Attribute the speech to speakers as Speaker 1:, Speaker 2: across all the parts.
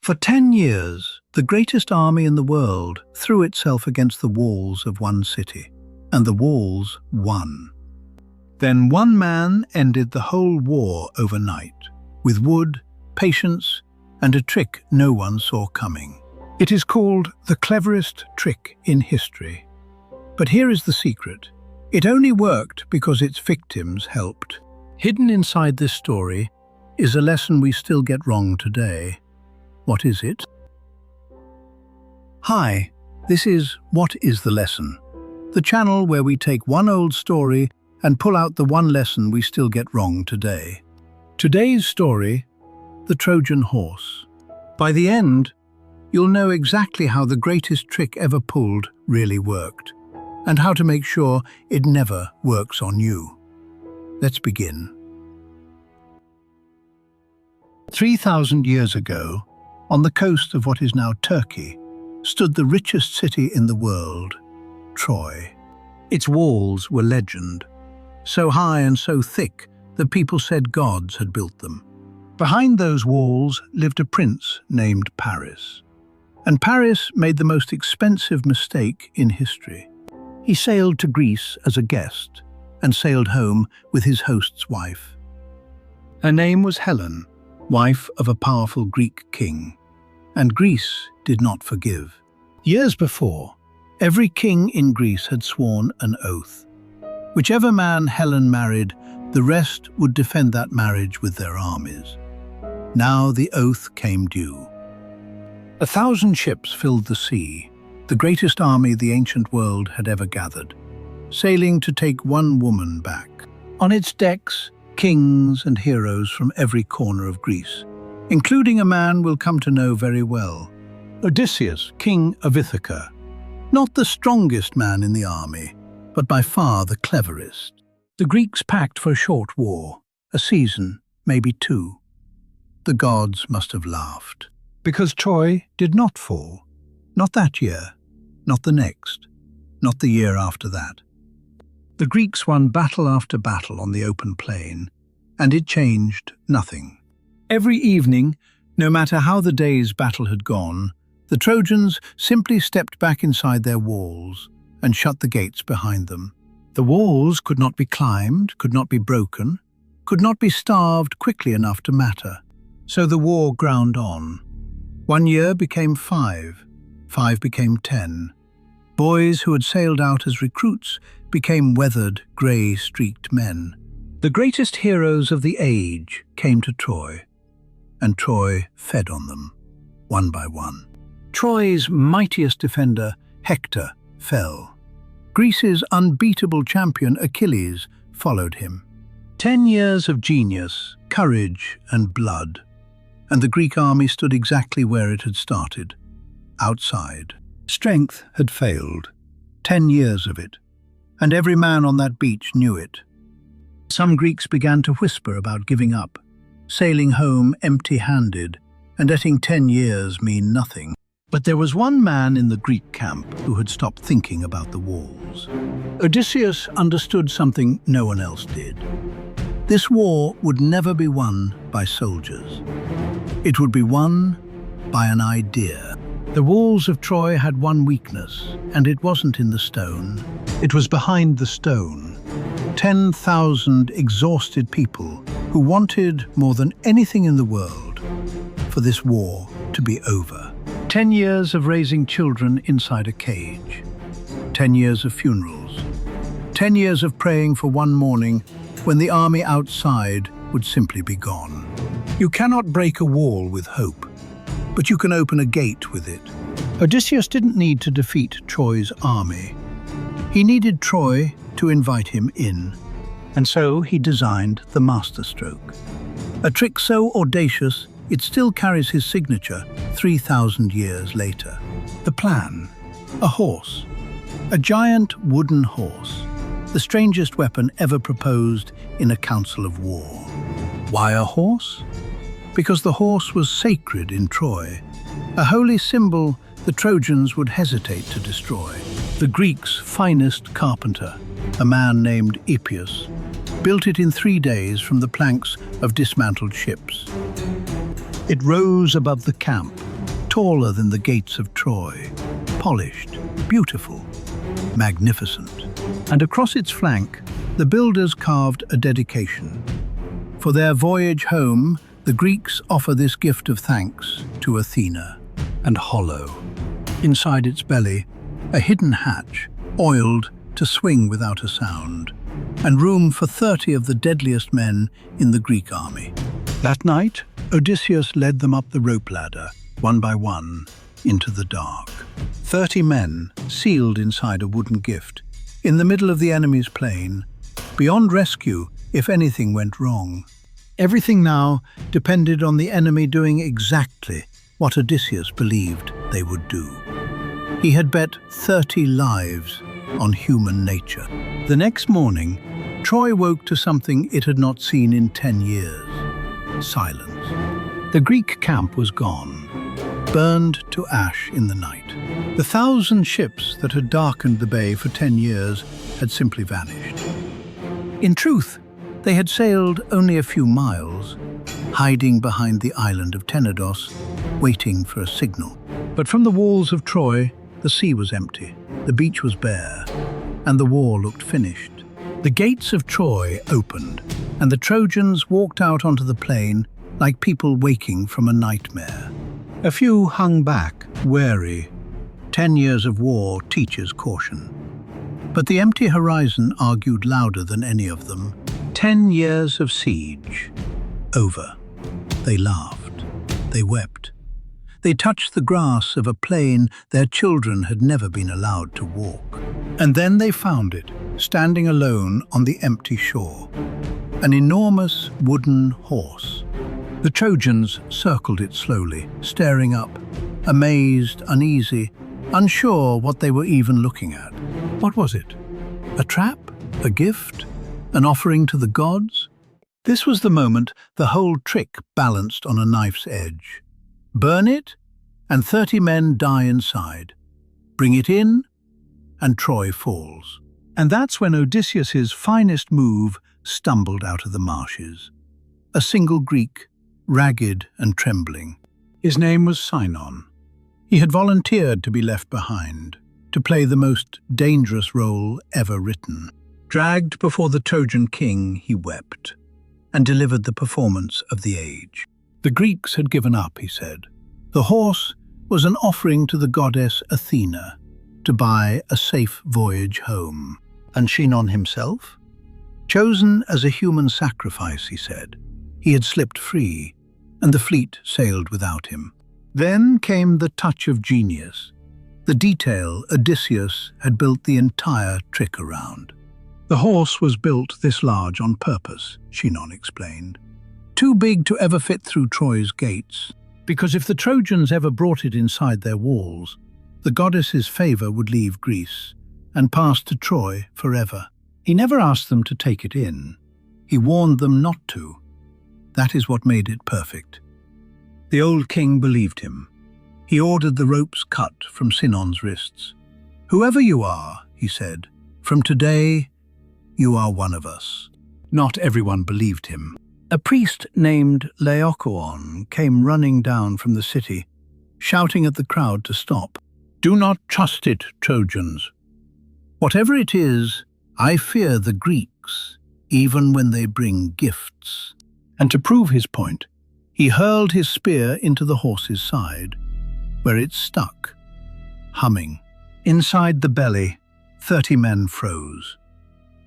Speaker 1: For 10 years, the greatest army in the world threw itself against the walls of one city, and the walls won. Then one man ended the whole war overnight, with wood, patience, and a trick no one saw coming. It is called the cleverest trick in history. But here is the secret. It only worked because its victims helped. Hidden inside this story is a lesson we still get wrong today. What is it? Hi, this is What is the Lesson? The channel where we take one old story and pull out the one lesson we still get wrong today. Today's story, the Trojan Horse. By the end, you'll know exactly how the greatest trick ever pulled really worked, and how to make sure it never works on you. Let's begin. 3,000 years ago, on the coast of what is now Turkey, stood the richest city in the world, Troy. Its walls were legend, so high and so thick that people said gods had built them. Behind those walls lived a prince named Paris. And Paris made the most expensive mistake in history. He sailed to Greece as a guest and sailed home with his host's wife. Her name was Helen, wife of a powerful Greek king, and Greece did not forgive. Years before, every king in Greece had sworn an oath. Whichever man Helen married, the rest would defend that marriage with their armies. Now the oath came due. 1,000 ships filled the sea, the greatest army the ancient world had ever gathered, sailing to take one woman back. On its decks, kings and heroes from every corner of Greece, including a man we'll come to know very well, Odysseus, king of Ithaca. Not the strongest man in the army, but by far the cleverest. The Greeks packed for a short war, a season, maybe two. The gods must have laughed, because Troy did not fall. Not that year, not the next, not the year after that. The Greeks won battle after battle on the open plain, and it changed nothing. Every evening, no matter how the day's battle had gone, the Trojans simply stepped back inside their walls and shut the gates behind them. The walls could not be climbed, could not be broken, could not be starved quickly enough to matter. So the war ground on. 1 year became 5, 5 became 10. Boys who had sailed out as recruits became weathered, grey-streaked men. The greatest heroes of the age came to Troy, and Troy fed on them, one by one. Troy's mightiest defender, Hector, fell. Greece's unbeatable champion, Achilles, followed him. 10 years of genius, courage, and blood, and the Greek army stood exactly where it had started, outside. Strength had failed, 10 years of it, and every man on that beach knew it. Some Greeks began to whisper about giving up, sailing home empty-handed, and letting 10 years mean nothing. But there was one man in the Greek camp who had stopped thinking about the walls. Odysseus understood something no one else did. This war would never be won by soldiers. It would be won by an idea. The walls of Troy had one weakness, and it wasn't in the stone. It was behind the stone. 10,000 exhausted people who wanted, more than anything in the world, for this war to be over. 10 years of raising children inside a cage. 10 years of funerals. 10 years of praying for one morning when the army outside would simply be gone. You cannot break a wall with hope, but you can open a gate with it. Odysseus didn't need to defeat Troy's army. He needed Troy to invite him in, and so he designed the masterstroke. A trick so audacious it still carries his signature 3,000 years later. The plan: a horse. A giant wooden horse. The strangest weapon ever proposed in a council of war. Why a horse? Because the horse was sacred in Troy, a holy symbol the Trojans would hesitate to destroy. The Greeks' finest carpenter, a man named Hippias, built it in 3 days from the planks of dismantled ships. It rose above the camp, taller than the gates of Troy, polished, beautiful, magnificent. And across its flank, the builders carved a dedication. For their voyage home, the Greeks offer this gift of thanks to Athena, and hollow. Inside its belly, a hidden hatch, oiled to swing without a sound, and room for 30 of the deadliest men in the Greek army. That night, Odysseus led them up the rope ladder, one by one, into the dark. 30 men, sealed inside a wooden gift, in the middle of the enemy's plain, beyond rescue if anything went wrong. Everything now depended on the enemy doing exactly what Odysseus believed they would do. He had bet 30 lives on human nature. The next morning, Troy woke to something it had not seen in 10 years. Silence. The Greek camp was gone, burned to ash in the night. The 1,000 ships that had darkened the bay for 10 years had simply vanished. In truth, they had sailed only a few miles, hiding behind the island of Tenedos, waiting for a signal. But from the walls of Troy, the sea was empty, the beach was bare, and the war looked finished. The gates of Troy opened, and the Trojans walked out onto the plain like people waking from a nightmare. A few hung back, wary. 10 years of war teaches caution. But the empty horizon argued louder than any of them. 10 years of siege. Over. They laughed. They wept. They touched the grass of a plain their children had never been allowed to walk. And then they found it, standing alone on the empty shore. An enormous wooden horse. The Trojans circled it slowly, staring up, amazed, uneasy, unsure what they were even looking at. What was it? A trap? A gift? An offering to the gods? This was the moment the whole trick balanced on a knife's edge. Burn it, and 30 men die inside. Bring it in, and Troy falls. And that's when Odysseus's finest move stumbled out of the marshes. A single Greek, ragged and trembling. His name was Sinon. He had volunteered to be left behind, to play the most dangerous role ever written. Dragged before the Trojan king, he wept, and delivered the performance of the age. The Greeks had given up, he said. The horse was an offering to the goddess Athena, to buy a safe voyage home. And Sinon himself? Chosen as a human sacrifice, he said. He had slipped free, and the fleet sailed without him. Then came the touch of genius, the detail Odysseus had built the entire trick around. The horse was built this large on purpose, Sinon explained. Too big to ever fit through Troy's gates, because if the Trojans ever brought it inside their walls, the goddess's favor would leave Greece and pass to Troy forever. He never asked them to take it in. He warned them not to. That is what made it perfect. The old king believed him. He ordered the ropes cut from Sinon's wrists. "Whoever you are," he said, "from today, you are one of us." Not everyone believed him. A priest named Laocoon came running down from the city, shouting at the crowd to stop. "Do not trust it, Trojans. Whatever it is, I fear the Greeks, even when they bring gifts." And to prove his point, he hurled his spear into the horse's side, where it stuck, humming. Inside the belly, 30 men froze.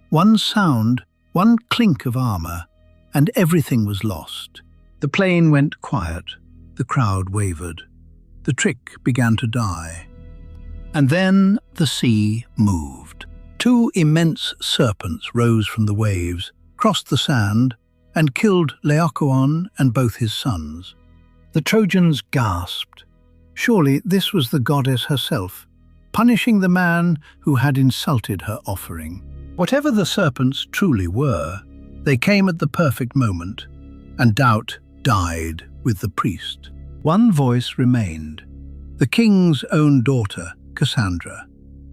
Speaker 1: One sound, one clink of armor, and everything was lost. The plane went quiet, the crowd wavered. The trick began to die. And then the sea moved. 2 immense serpents rose from the waves, crossed the sand, and killed Laocoon and both his sons. The Trojans gasped. Surely this was the goddess herself, punishing the man who had insulted her offering. Whatever the serpents truly were, they came at the perfect moment, and doubt died with the priest. One voice remained, the king's own daughter, Cassandra,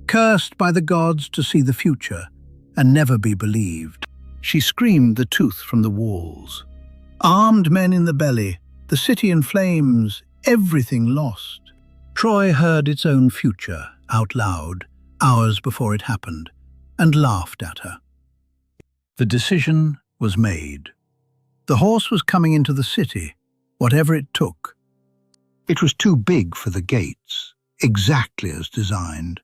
Speaker 1: cursed by the gods to see the future and never be believed. She screamed the truth from the walls. Armed men in the belly, the city in flames, everything lost. Troy heard its own future out loud, hours before it happened, and laughed at her. The decision was made. The horse was coming into the city, whatever it took. It was too big for the gates, exactly as designed.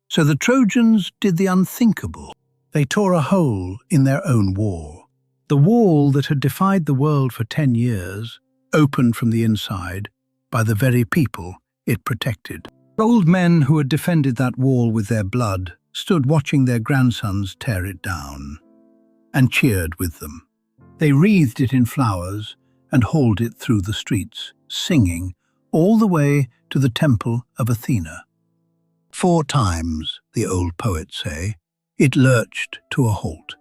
Speaker 1: So the Trojans did the unthinkable. They tore a hole in their own wall. The wall that had defied the world for 10 years opened from the inside by the very people it protected. Old men who had defended that wall with their blood stood watching their grandsons tear it down, and cheered with them. They wreathed it in flowers and hauled it through the streets, singing all the way to the temple of Athena. 4 times, the old poets say, it lurched to a halt,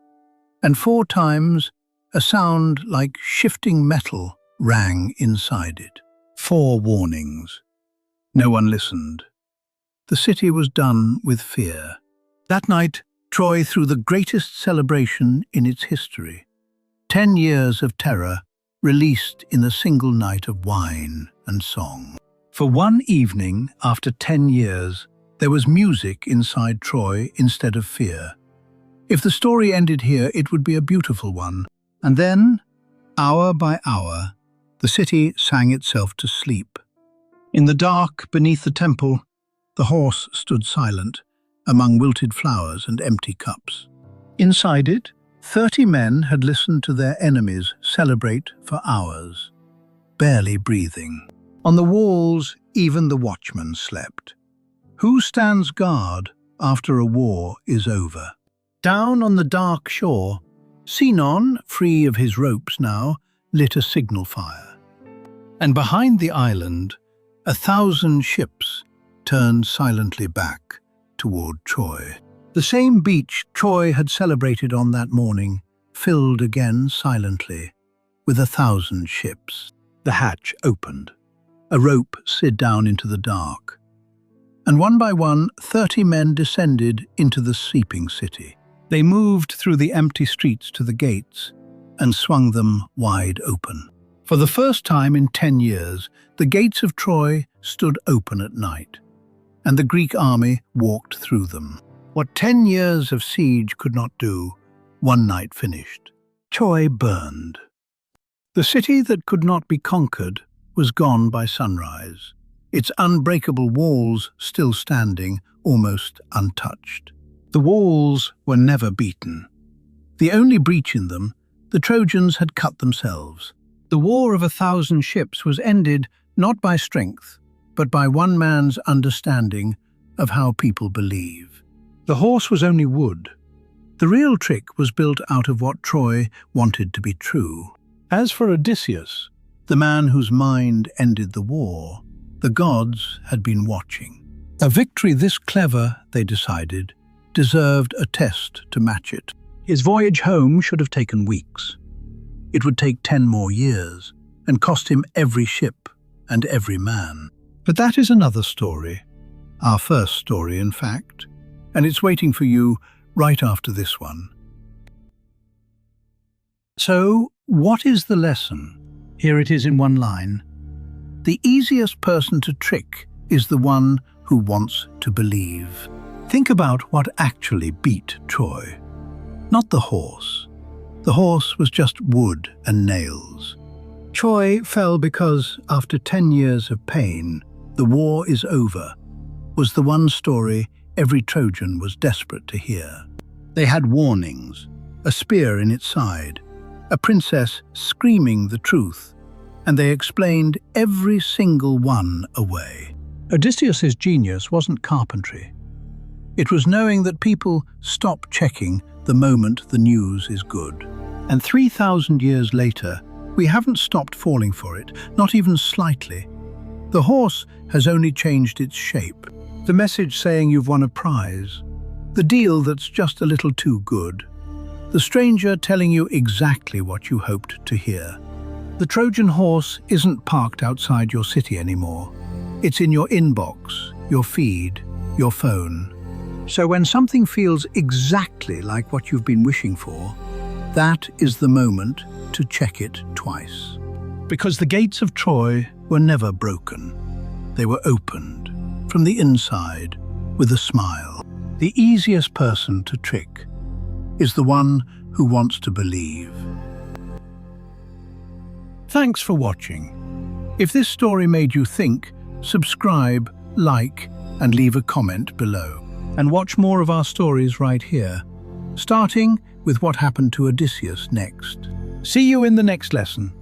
Speaker 1: and 4 times a sound like shifting metal rang inside it. 4 warnings. No one listened. The city was done with fear. That night, Troy threw the greatest celebration in its history. 10 years of terror released in a single night of wine and song. For one evening, after 10 years, there was music inside Troy instead of fear. If the story ended here, it would be a beautiful one. And then, hour by hour, the city sang itself to sleep. In the dark beneath the temple, the horse stood silent, among wilted flowers and empty cups. Inside it, 30 men had listened to their enemies celebrate for hours, barely breathing. On the walls, even the watchmen slept. Who stands guard after a war is over? Down on the dark shore, Sinon, free of his ropes now, lit a signal fire. And behind the island, 1,000 ships turned silently back toward Troy. The same beach Troy had celebrated on that morning filled again silently with 1,000 ships. The hatch opened. A rope slid down into the dark. And one by one, 30 men descended into the sleeping city. They moved through the empty streets to the gates and swung them wide open. For the first time in 10 years, the gates of Troy stood open at night, and the Greek army walked through them. What 10 years of siege could not do, one night finished. Troy burned. The city that could not be conquered was gone by sunrise, its unbreakable walls still standing, almost untouched. The walls were never beaten. The only breach in them, the Trojans had cut themselves. The war of 1,000 ships was ended not by strength, but by one man's understanding of how people believe. The horse was only wood. The real trick was built out of what Troy wanted to be true. As for Odysseus, the man whose mind ended the war, the gods had been watching. A victory this clever, they decided, deserved a test to match it. His voyage home should have taken weeks. It would take 10 more years and cost him every ship and every man. But that is another story. Our first story, in fact. And it's waiting for you right after this one. So, what is the lesson? Here it is in one line. The easiest person to trick is the one who wants to believe. Think about what actually beat Troy. Not the horse. The horse was just wood and nails. Troy fell because, after 10 years of pain, the war is over, was the one story every Trojan was desperate to hear. They had warnings, a spear in its side, a princess screaming the truth, and they explained every single one away. Odysseus's genius wasn't carpentry. It was knowing that people stop checking the moment the news is good. And 3,000 years later, we haven't stopped falling for it, not even slightly. The horse has only changed its shape. The message saying you've won a prize. The deal that's just a little too good. The stranger telling you exactly what you hoped to hear. The Trojan horse isn't parked outside your city anymore. It's in your inbox, your feed, your phone. So when something feels exactly like what you've been wishing for, that is the moment to check it twice. Because the gates of Troy were never broken. They were opened from the inside with a smile. The easiest person to trick is the one who wants to believe. Thanks for watching. If this story made you think, subscribe, like, and leave a comment below. And watch more of our stories right here, starting with what happened to Odysseus next. See you in the next lesson.